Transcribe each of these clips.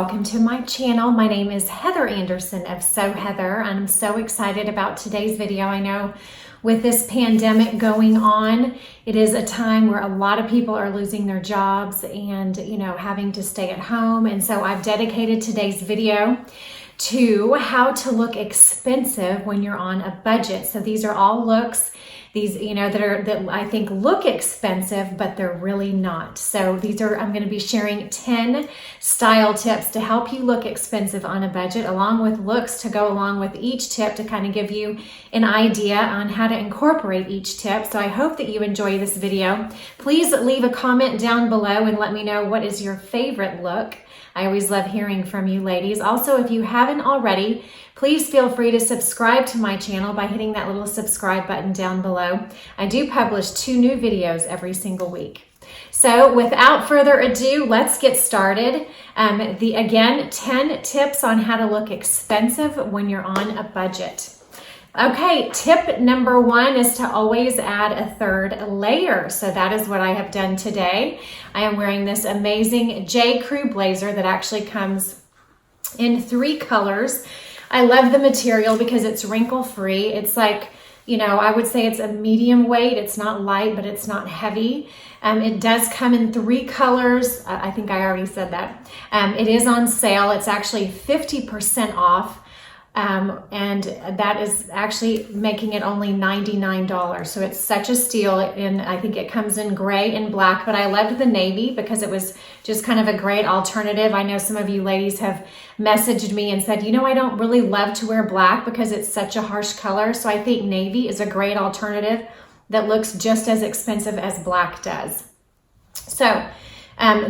welcome to my channel. My name is Heather Anderson of So Heather. I'm so excited about today's video. I know with this pandemic going on, it is a time where a lot of people are losing their jobs and having to stay at home. And so I've dedicated today's video to how to look expensive when you're on a budget. So these are all looks, that I think look expensive, but they're really not. So I'm going to be sharing 10 style tips to help you look expensive on a budget, along with looks to go along with each tip to kind of give you an idea on how to incorporate each tip. So I hope that you enjoy this video. Please leave a comment down below and let me know what is your favorite look. I always love hearing from you ladies. Also, if you haven't already, please feel free to subscribe to my channel by hitting that little subscribe button down below. I do publish 2 new videos every single week. So without further ado, let's get started. Again, 10 tips on how to look expensive when you're on a budget. Okay, tip number 1 is to always add a 3rd layer. So that is what I have done today. I am wearing this amazing J. Crew blazer that actually comes in 3 colors. I love the material because it's wrinkle free. It's like, I would say it's a medium weight. It's not light, but it's not heavy. It does come in 3 colors. I think I already said that. It is on sale. It's actually 50% off. And that is actually making it only $99. So it's such a steal. And I think it comes in gray and black, but I loved the navy because it was just kind of a great alternative. I know some of you ladies have messaged me and said, I don't really love to wear black because it's such a harsh color. So I think navy is a great alternative that looks just as expensive as black does. So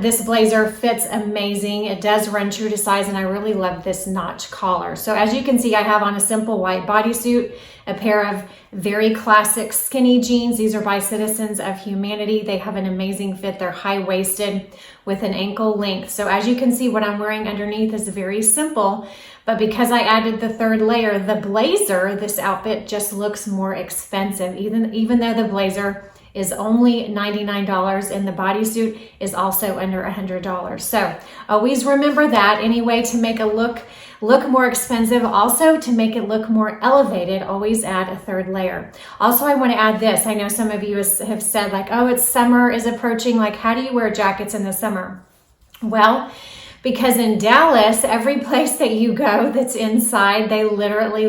this blazer fits amazing. It does run true to size, and I really love this notch collar. So as you can see, I have on a simple white bodysuit, a pair of very classic skinny jeans. These are by Citizens of Humanity. They have an amazing fit. They're high-waisted with an ankle length. So as you can see, what I'm wearing underneath is very simple, but because I added the 3rd layer, the blazer, this outfit just looks more expensive, even though the blazer is only $99 and the bodysuit is also under $100. So always remember that. Any way to make a look more expensive, also to make it look more elevated, always add a 3rd layer. Also, I want to add this. I know some of you have said like, oh, it's summer is approaching. Like, how do you wear jackets in the summer? Well, because in Dallas, every place that you go that's inside, they literally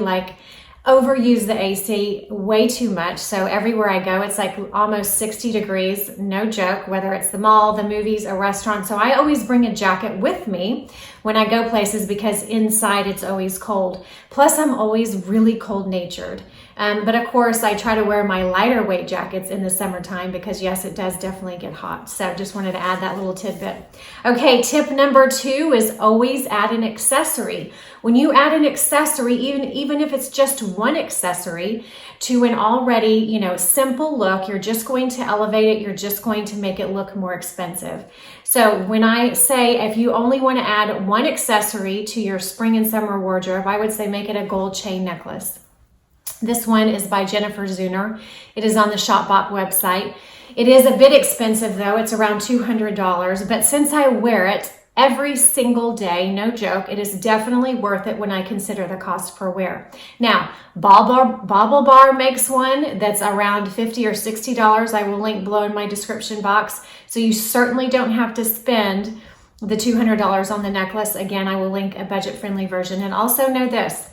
overuse the AC way too much. So everywhere I go, it's like almost 60 degrees, no joke, whether it's the mall, the movies, a restaurant. So I always bring a jacket with me when I go places because inside it's always cold. Plus I'm always really cold natured. But of course I try to wear my lighter weight jackets in the summertime because yes, it does definitely get hot. So just wanted to add that little tidbit. Okay, tip number 2 is always add an accessory. When you add an accessory, even if it's just one accessory to an already, simple look, you're just going to elevate it. You're just going to make it look more expensive. So when I say if you only want to add one accessory to your spring and summer wardrobe, I would say make it a gold chain necklace. This one is by Jennifer Zuner. It is on the Shopbop website. It is a bit expensive though. It's around $200, but since I wear it every single day, no joke, it is definitely worth it when I consider the cost per wear. Now, Bauble Bar makes one that's around $50 or $60. I will link below in my description box. So you certainly don't have to spend the $200 on the necklace. Again, I will link a budget-friendly version. And also know this,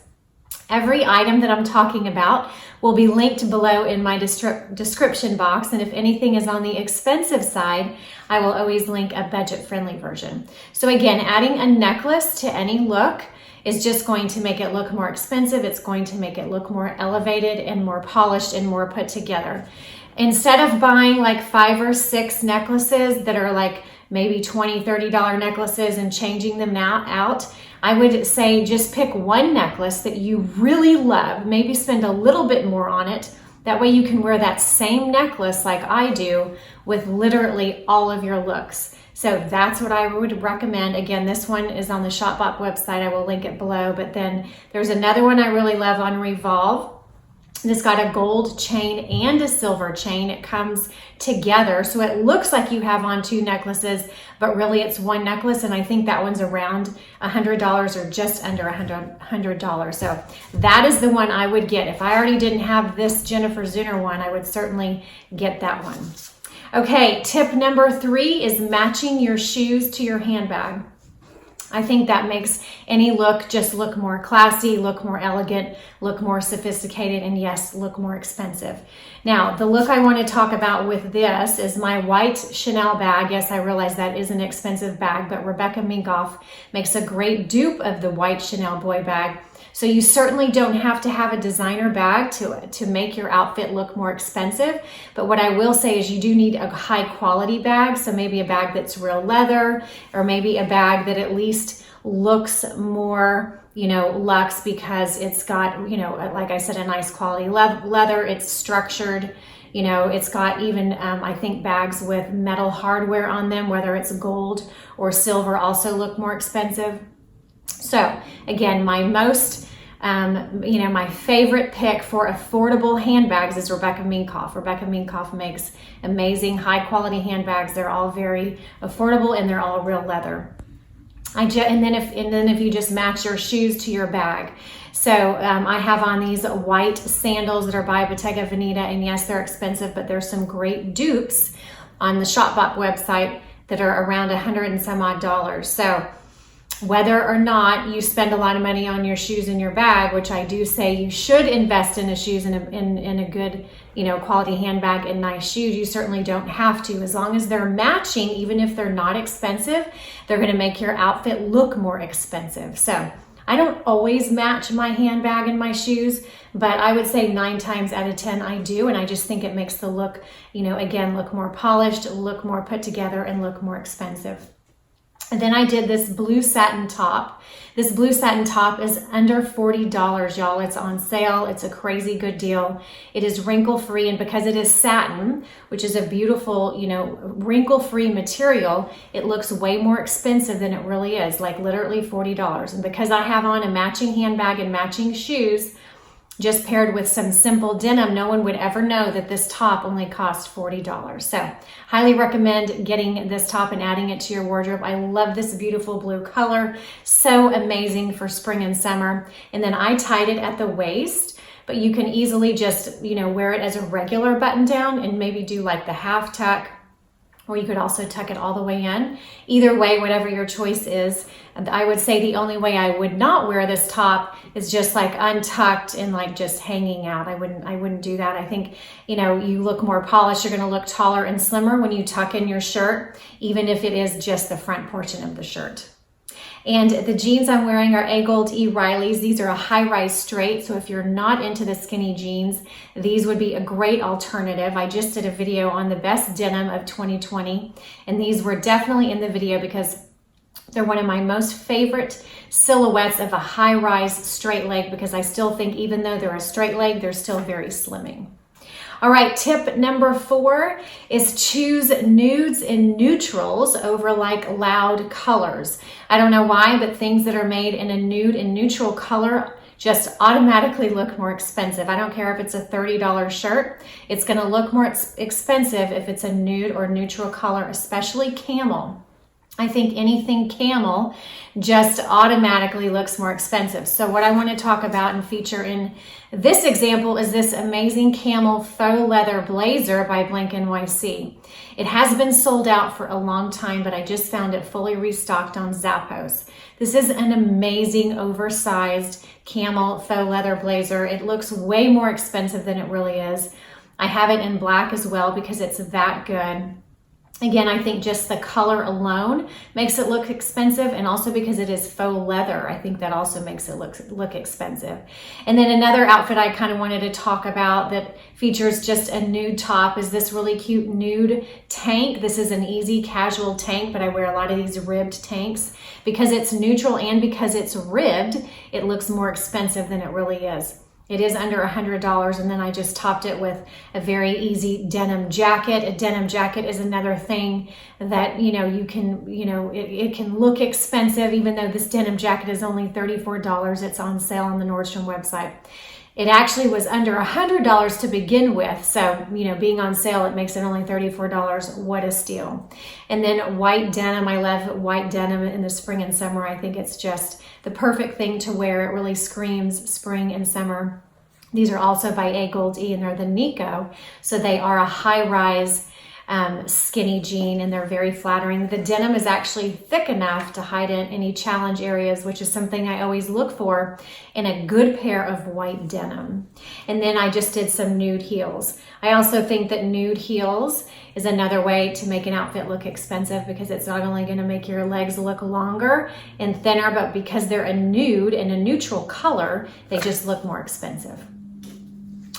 every item that I'm talking about will be linked below in my description box. And if anything is on the expensive side, I will always link a budget-friendly version. So again, adding a necklace to any look is just going to make it look more expensive. It's going to make it look more elevated and more polished and more put together. Instead of buying like 5 or 6 necklaces that are like maybe $20, $30 necklaces and changing them out, I would say just pick one necklace that you really love, maybe spend a little bit more on it. That way you can wear that same necklace like I do with literally all of your looks. So that's what I would recommend. Again, this one is on the Shopbop website. I will link it below, but then there's another one I really love on Revolve. It's got a gold chain and a silver chain. It comes together, so it looks like you have on two necklaces, but really it's one necklace, and I think that one's around $100 or just under $100. So that is the one I would get. If I already didn't have this Jennifer Zuner one, I would certainly get that one. Okay, tip number 3 is matching your shoes to your handbag. I think that makes any look just look more classy, look more elegant, look more sophisticated, and yes, look more expensive. Now, the look I want to talk about with this is my white Chanel bag. Yes, I realize that is an expensive bag, but Rebecca Minkoff makes a great dupe of the white Chanel boy bag. So you certainly don't have to have a designer bag to make your outfit look more expensive. But what I will say is you do need a high quality bag. So maybe a bag that's real leather, or maybe a bag that at least looks more, luxe, because it's got, like I said, a nice quality leather. It's structured. It's got even, I think, bags with metal hardware on them, whether it's gold or silver, also look more expensive. So again, my favorite pick for affordable handbags is Rebecca Minkoff. Rebecca Minkoff makes amazing high quality handbags. They're all very affordable and they're all real leather. And then if you just match your shoes to your bag. So I have on these white sandals that are by Bottega Veneta, and yes, they're expensive, but there's some great dupes on the Shopbop website that are around $100 and some odd. So whether or not you spend a lot of money on your shoes and your bag, which I do say you should invest in the shoes and in a good, quality handbag and nice shoes, you certainly don't have to. As long as they're matching, even if they're not expensive, they're going to make your outfit look more expensive. So I don't always match my handbag and my shoes, but I would say 9 times out of 10 I do, and I just think it makes the look, again, look more polished, look more put together, and look more expensive. And then I did this blue satin top. This blue satin top is under $40, y'all. It's on sale. It's a crazy good deal. It is wrinkle-free, and because it is satin, which is a beautiful, wrinkle-free material, it looks way more expensive than it really is, like literally $40. And because I have on a matching handbag and matching shoes, just paired with some simple denim, no one would ever know that this top only cost $40. So highly recommend getting this top and adding it to your wardrobe. I love this beautiful blue color. So amazing for spring and summer. And then I tied it at the waist, but you can easily just, wear it as a regular button down and maybe do like the half tuck, or you could also tuck it all the way in. Either way, whatever your choice is. I would say the only way I would not wear this top is just like untucked and like just hanging out. I wouldn't do that. I think, you look more polished. You're gonna look taller and slimmer when you tuck in your shirt, even if it is just the front portion of the shirt. And the jeans I'm wearing are A Gold E Riley's. These are a high-rise straight, so if you're not into the skinny jeans, these would be a great alternative. I just did a video on the best denim of 2020, and these were definitely in the video because they're one of my most favorite silhouettes of a high-rise straight leg, because I still think even though they're a straight leg, they're still very slimming. All right, tip number 4 is choose nudes and neutrals over like loud colors. I don't know why, but things that are made in a nude and neutral color just automatically look more expensive. I don't care if it's a $30 shirt, it's gonna look more expensive if it's a nude or neutral color, especially camel. I think anything camel just automatically looks more expensive. So what I want to talk about and feature in this example is this amazing camel faux leather blazer by Blank NYC. It has been sold out for a long time, but I just found it fully restocked on Zappos. This is an amazing oversized camel faux leather blazer. It looks way more expensive than it really is. I have it in black as well because it's that good. Again, I think just the color alone makes it look expensive, and also because it is faux leather, I think that also makes it look expensive. And then another outfit I kind of wanted to talk about that features just a nude top is this really cute nude tank. This is an easy casual tank, but I wear a lot of these ribbed tanks. Because it's neutral and because it's ribbed, it looks more expensive than it really is. It is under $100, and then I just topped it with a very easy denim jacket. A denim jacket is another thing that, you can, it can look expensive, even though this denim jacket is only $34. It's on sale on the Nordstrom website. It actually was under $100 to begin with. So, you know, being on sale, it makes it only $34. What a steal. And then white denim. I love white denim in the spring and summer. I think it's just the perfect thing to wear. It really screams spring and summer. These are also by A Gold E, and they're the Nico. So they are a high-rise skinny jean, and they're very flattering. The denim is actually thick enough to hide in any challenge areas, which is something I always look for in a good pair of white denim. And then I just did some nude heels. I also think that nude heels is another way to make an outfit look expensive, because it's not only going to make your legs look longer and thinner, but because they're a nude and a neutral color, they just look more expensive.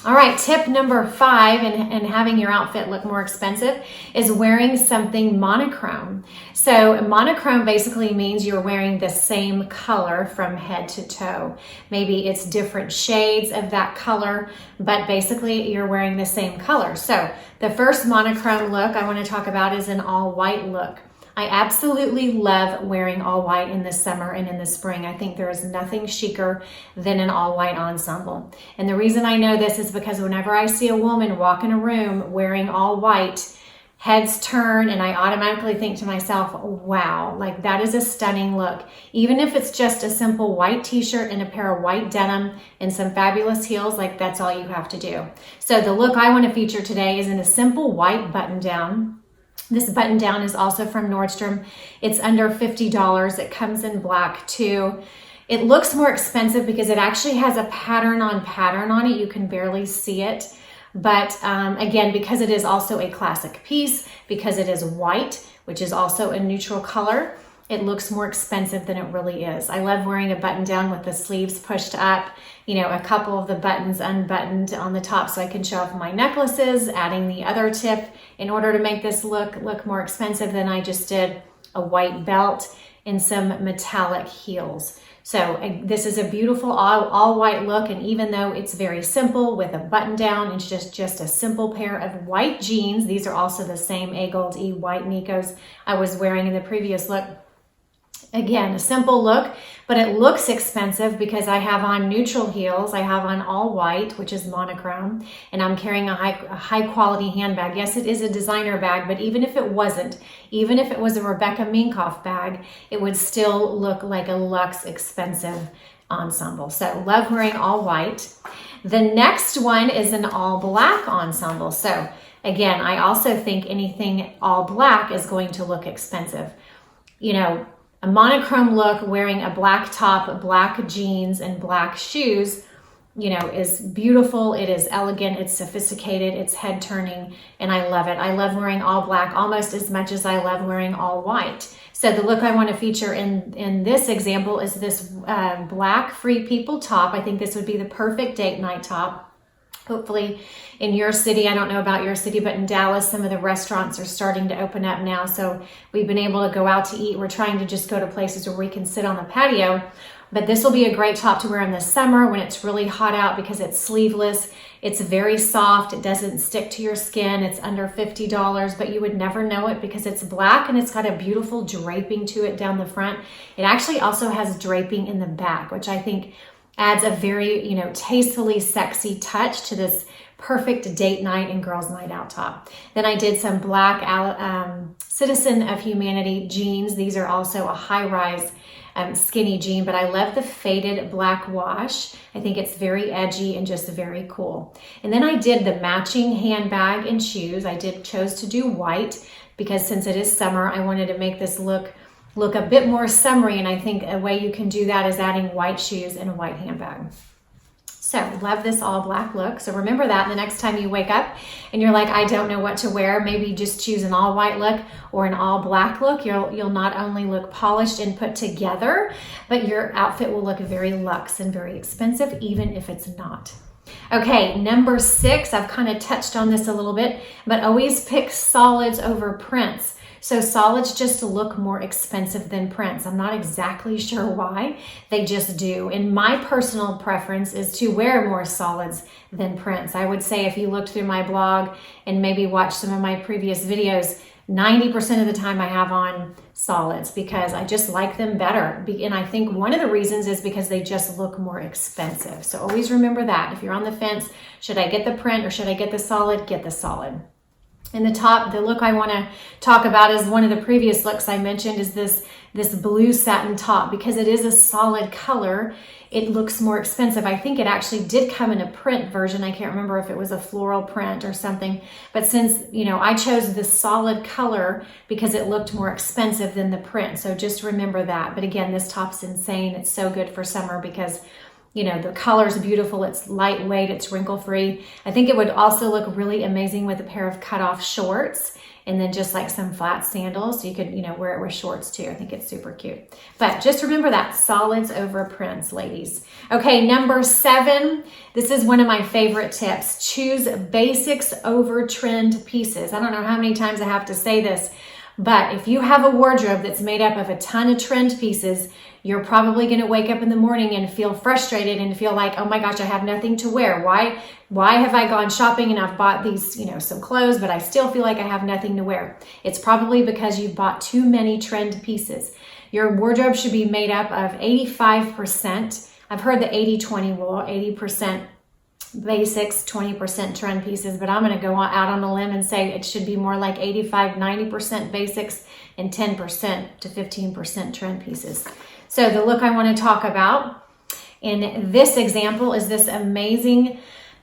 All right, tip number 5 in having your outfit look more expensive is wearing something monochrome. So monochrome basically means you're wearing the same color from head to toe. Maybe it's different shades of that color, but basically you're wearing the same color. So the first monochrome look I want to talk about is an all white look. I absolutely love wearing all white in the summer and in the spring. I think there is nothing chicer than an all white ensemble. And the reason I know this is because whenever I see a woman walk in a room wearing all white, heads turn, and I automatically think to myself, wow, like that is a stunning look. Even if it's just a simple white t-shirt and a pair of white denim and some fabulous heels, like that's all you have to do. So the look I want to feature today is in a simple white button down. This button down is also from Nordstrom. It's under $50. It comes in black too. It looks more expensive because it actually has a pattern on it. You can barely see it. But again, because it is also a classic piece, because it is white, which is also a neutral color, it looks more expensive than it really is. I love wearing a button down with the sleeves pushed up, you know, a couple of the buttons unbuttoned on the top so I can show off my necklaces. Adding the other tip, in order to make this look more expensive, than I just did a white belt and some metallic heels. So this is a beautiful all white look, and even though it's very simple with a button down, it's just a simple pair of white jeans. These are also the same A Gold E white Nikos I was wearing in the previous look. Again, a simple look, but it looks expensive because I have on neutral heels. I have on all white, which is monochrome, and I'm carrying a high quality handbag. Yes, it is a designer bag, but even if it wasn't, even if it was a Rebecca Minkoff bag, it would still look like a luxe expensive ensemble. So love wearing all white. The next one is an all black ensemble. So again, I also think anything all black is going to look expensive. You know, a monochrome look wearing a black top, black jeans, and black shoes, you know, is beautiful. It is elegant. It's sophisticated. It's head turning, and I love it. I love wearing all black almost as much as I love wearing all white. So the look I want to feature in this example is this black Free People top. I think this would be the perfect date night top. Hopefully in your city, I don't know about your city, but in Dallas, some of the restaurants are starting to open up now. So we've been able to go out to eat. We're trying to just go to places where we can sit on the patio. But this will be a great top to wear in the summer when it's really hot out because it's sleeveless. It's very soft. It doesn't stick to your skin. It's under $50, but you would never know it because it's black and it's got a beautiful draping to it down the front. It actually also has draping in the back, which I think adds a very, you know, tastefully sexy touch to this perfect date night and girls night out top. Then I did some black Citizen of Humanity jeans. These are also a high-rise skinny jean, but I love the faded black wash. I think it's very edgy and just very cool. And then I did the matching handbag and shoes. I chose to do white because since it is summer, I wanted to make this look a bit more summery, and I think a way you can do that is adding white shoes and a white handbag. So love this all black look. So remember that the next time you wake up and you're like, I don't know what to wear, maybe just choose an all white look or an all black look. You'll not only look polished and put together, but your outfit will look very luxe and very expensive, even if it's not. Okay, number 6, I've kind of touched on this a little bit, but always pick solids over prints. So solids just look more expensive than prints. I'm not exactly sure why, they just do. And my personal preference is to wear more solids than prints. I would say if you looked through my blog and maybe watched some of my previous videos, 90% of the time I have on solids because I just like them better. And I think one of the reasons is because they just look more expensive. So always remember that. If you're on the fence, should I get the print or should I get the solid? Get the solid. And the look I want to talk about is one of the previous looks I mentioned is this blue satin top. Because it is a solid color, it looks more expensive. I think it actually did come in a print version. I can't remember if it was a floral print or something. But since, I chose this solid color because it looked more expensive than the print. So just remember that. But again, this top's insane. It's so good for summer because the color's beautiful, it's lightweight, it's wrinkle-free. I think it would also look really amazing with a pair of cut-off shorts and then just like some flat sandals. So you could, wear it with shorts too. I think it's super cute. But just remember that, solids over prints, ladies. Okay, number 7. This is one of my favorite tips. Choose basics over trend pieces. I don't know how many times I have to say this, but if you have a wardrobe that's made up of a ton of trend pieces, you're probably going to wake up in the morning and feel frustrated and feel like, oh my gosh, I have nothing to wear. Why have I gone shopping and I've bought these, some clothes, but I still feel like I have nothing to wear? It's probably because you bought too many trend pieces. Your wardrobe should be made up of 85%. I've heard the 80-20 rule, 80% basics, 20% trend pieces, but I'm going to go out on a limb and say it should be more like 85-90% basics and 10% to 15% trend pieces. So the look I want to talk about in this example is this amazing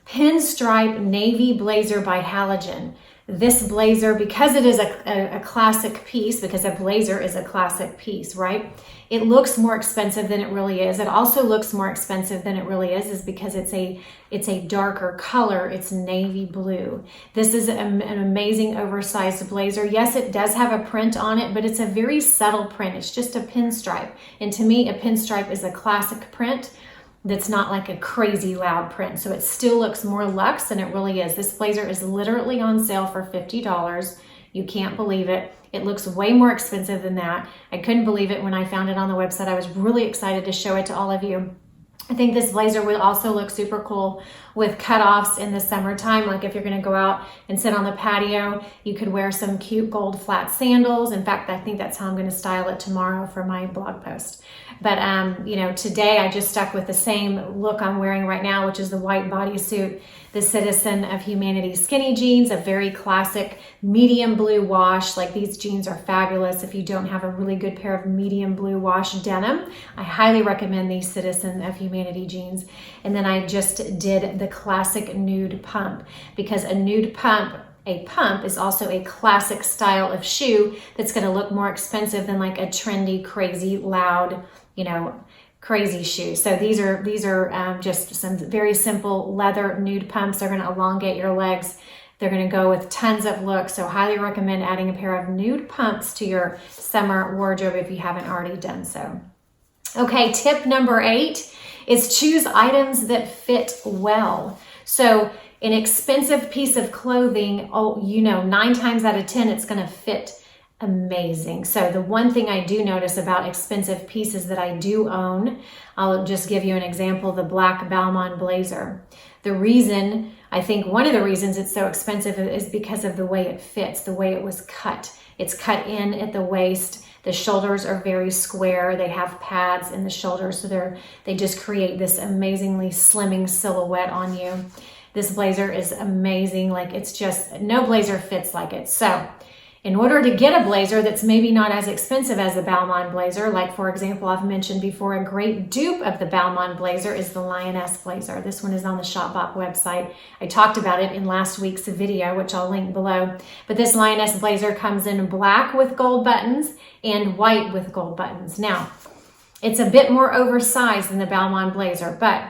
pinstripe navy blazer by Halogen. This blazer, because it is a classic piece, because a blazer is a classic piece, right? It looks more expensive than it really is. It also looks more expensive than it really is because it's a darker color. It's navy blue. This is an amazing oversized blazer. Yes, it does have a print on it, but it's a very subtle print. It's just a pinstripe. And to me, a pinstripe is a classic print that's not like a crazy loud print. So it still looks more luxe than it really is. This blazer is literally on sale for $50. You can't believe it. It looks way more expensive than that. I couldn't believe it when I found it on the website. I was really excited to show it to all of you. I think this blazer will also look super cool with cutoffs in the summertime. Like if you're going to go out and sit on the patio, you could wear some cute gold flat sandals. In fact, I think that's how I'm going to style it tomorrow for my blog post. But, today I just stuck with the same look I'm wearing right now, which is the white bodysuit, the Citizen of Humanity skinny jeans, a very classic medium blue wash. Like these jeans are fabulous. If you don't have a really good pair of medium blue wash denim, I highly recommend these Citizen of Humanity jeans. And then I just did the classic nude pump because a pump is also a classic style of shoe that's going to look more expensive than like a trendy, crazy, loud, crazy shoe. So these are just some very simple leather nude pumps. They're going to elongate your legs. They're going to go with tons of looks. So highly recommend adding a pair of nude pumps to your summer wardrobe if you haven't already done so. Okay, tip number 8 is choose items that fit well. So an expensive piece of clothing, 9 times out of 10, it's going to fit amazing. So the one thing I do notice about expensive pieces that I do own, I'll just give you an example, the black Balmain blazer. I think one of the reasons it's so expensive is because of the way it fits, the way it was cut. It's cut in at the waist. The shoulders are very square. They have pads in the shoulders, so they just create this amazingly slimming silhouette on you. This blazer is amazing. Like it's just, no blazer fits like it. So in order to get a blazer that's maybe not as expensive as the Balmain blazer, like for example, I've mentioned before, a great dupe of the Balmain blazer is the Lioness blazer. This one is on the Shopbop website. I talked about it in last week's video, which I'll link below. But this Lioness blazer comes in black with gold buttons and white with gold buttons. Now, it's a bit more oversized than the Balmain blazer, but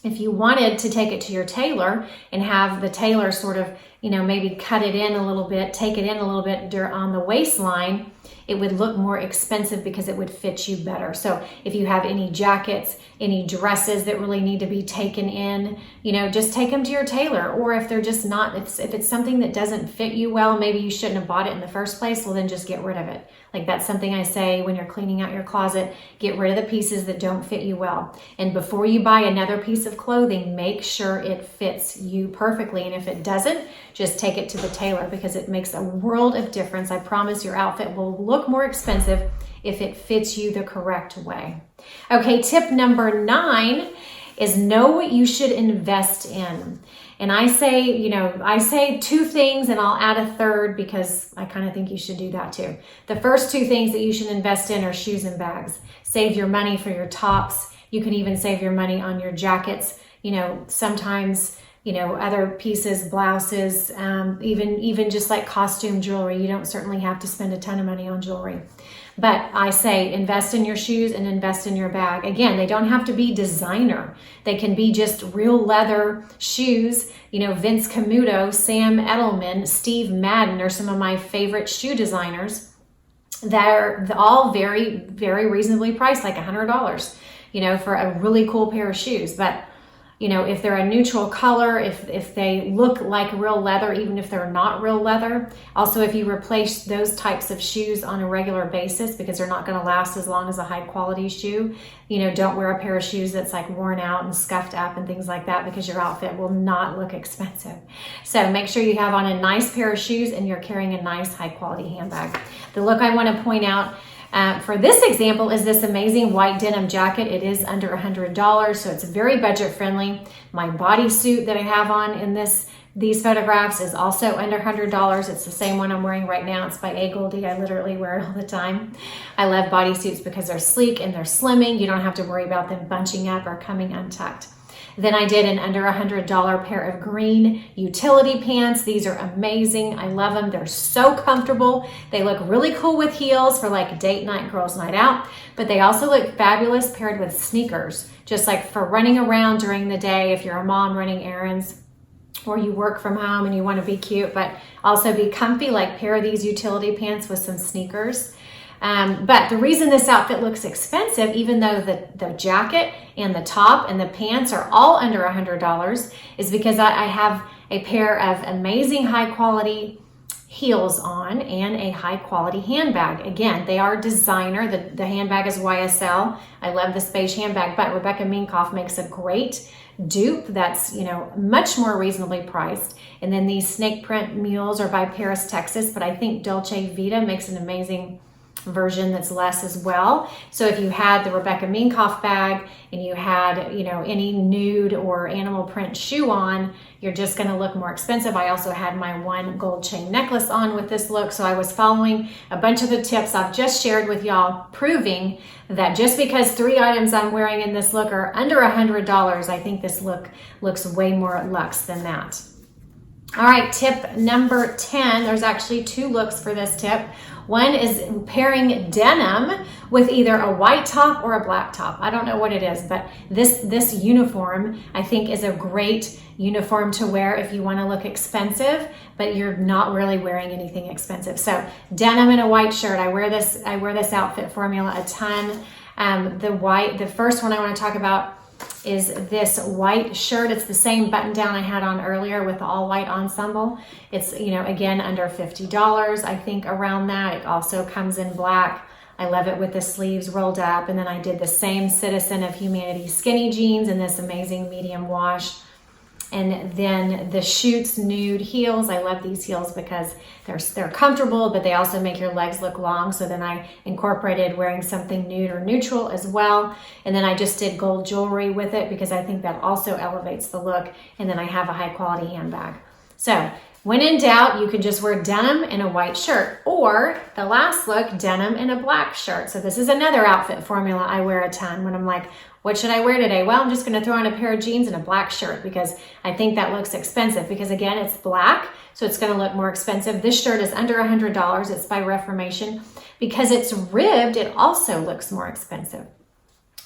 if you wanted to take it to your tailor and have the tailor sort of, maybe cut it in a little bit, take it in a little bit on the waistline, it would look more expensive because it would fit you better. So if you have any jackets, any dresses that really need to be taken in, you know, just take them to your tailor. Or if they're just not, if it's something that doesn't fit you well, maybe you shouldn't have bought it in the first place, well then just get rid of it. Like that's something I say when you're cleaning out your closet, get rid of the pieces that don't fit you well. And before you buy another piece of clothing, make sure it fits you perfectly. And if it doesn't, just take it to the tailor, because it makes a world of difference. I promise your outfit will look more expensive if it fits you the correct way. Okay, tip number 9 is know what you should invest in. And I say 2 things and I'll add a third because I kind of think you should do that too. The first 2 things that you should invest in are shoes and bags. Save your money for your tops. You can even save your money on your jackets. You know, sometimes, you know, other pieces, blouses, even just like costume jewelry. You don't certainly have to spend a ton of money on jewelry. But I say invest in your shoes and invest in your bag. Again, they don't have to be designer. They can be just real leather shoes. You know, Vince Camuto, Sam Edelman, Steve Madden are some of my favorite shoe designers. They're all very, very reasonably priced, like $100, you know, for a really cool pair of shoes. But you know, if they're a neutral color, if they look like real leather, even if they're not real leather. Also, if you replace those types of shoes on a regular basis, because they're not going to last as long as a high quality shoe, you know, don't wear a pair of shoes that's like worn out and scuffed up and things like that, because your outfit will not look expensive. So make sure you have on a nice pair of shoes and you're carrying a nice high quality handbag. The look I want to point out for this example is this amazing white denim jacket. It is under $100, so it's very budget friendly. My bodysuit that I have on in these photographs is also under $100. It's the same one I'm wearing right now. It's by A. Goldie. I literally wear it all the time. I love bodysuits because they're sleek and they're slimming. You don't have to worry about them bunching up or coming untucked. Then I did an under $100 pair of green utility pants. These are amazing. I love them. They're so comfortable. They look really cool with heels for like date night, girls night out, but they also look fabulous paired with sneakers, just like for running around during the day if you're a mom running errands or you work from home and you want to be cute, but also be comfy, like pair these utility pants with some sneakers. But the reason this outfit looks expensive, even though the jacket and the top and the pants are all under $100, is because I have a pair of amazing high quality heels on and a high quality handbag. Again, they are designer. The handbag is YSL. I love this beige handbag, but Rebecca Minkoff makes a great dupe that's, you know, much more reasonably priced. And then these snake print mules are by Paris, Texas, but I think Dolce Vita makes an amazing version that's less as well. So if you had the Rebecca Minkoff bag and you had, you know, any nude or animal print shoe on, you're just going to look more expensive. I also had my one gold chain necklace on with this look. So I was following a bunch of the tips I've just shared with y'all, proving that just because 3 items I'm wearing in this look are under $100, I think this look looks way more luxe than that. All right, tip number 10. There's actually 2 looks for this tip. One is pairing denim with either a white top or a black top. I don't know what it is, but this uniform I think is a great uniform to wear if you want to look expensive, but you're not really wearing anything expensive. So denim and a white shirt. I wear this outfit formula a ton. The first one I want to talk about is this white shirt. It's the same button down I had on earlier with the all white ensemble. It's, you know, again, under $50, I think, around that. It also comes in black. I love it with the sleeves rolled up. And then I did the same Citizen of Humanity skinny jeans in this amazing medium wash. And then the Schutz nude heels. I love these heels because they're comfortable, but they also make your legs look long. So then I incorporated wearing something nude or neutral as well. And then I just did gold jewelry with it because I think that also elevates the look. And then I have a high quality handbag. So when in doubt, you can just wear denim and a white shirt, or the last look, denim and a black shirt. So this is another outfit formula I wear a ton when I'm like, what should I wear today? Well, I'm just going to throw on a pair of jeans and a black shirt because I think that looks expensive because, again, it's black, so it's going to look more expensive. This shirt is under $100. It's by Reformation. Because it's ribbed, it also looks more expensive.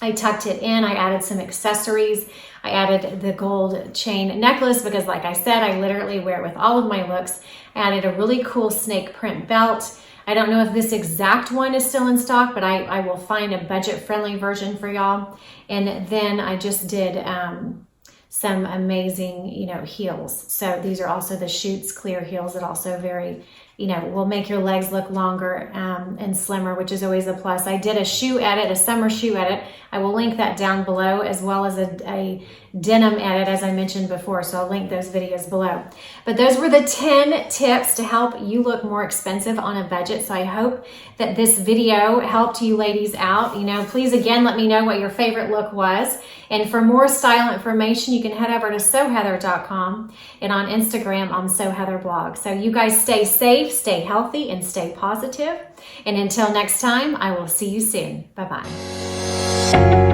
I tucked it in. I added some accessories. I added the gold chain necklace because, like I said, I literally wear it with all of my looks. I added a really cool snake print belt. I don't know if this exact one is still in stock, but I will find a budget-friendly version for y'all. And then I just did some amazing, heels. So these are also the Schutz clear heels that also very, will make your legs look longer and slimmer, which is always a plus. I did a shoe edit, a summer shoe edit. I will link that down below, as well as a denim edit, as I mentioned before. So I'll link those videos below. But those were the 10 tips to help you look more expensive on a budget. So I hope that this video helped you ladies out. Please again, let me know what your favorite look was. And for more style information, you can head over to sewheather.com, and on Instagram, I'm sewheatherblog. So you guys stay safe, stay healthy, and stay positive. And until next time, I will see you soon. Bye-bye.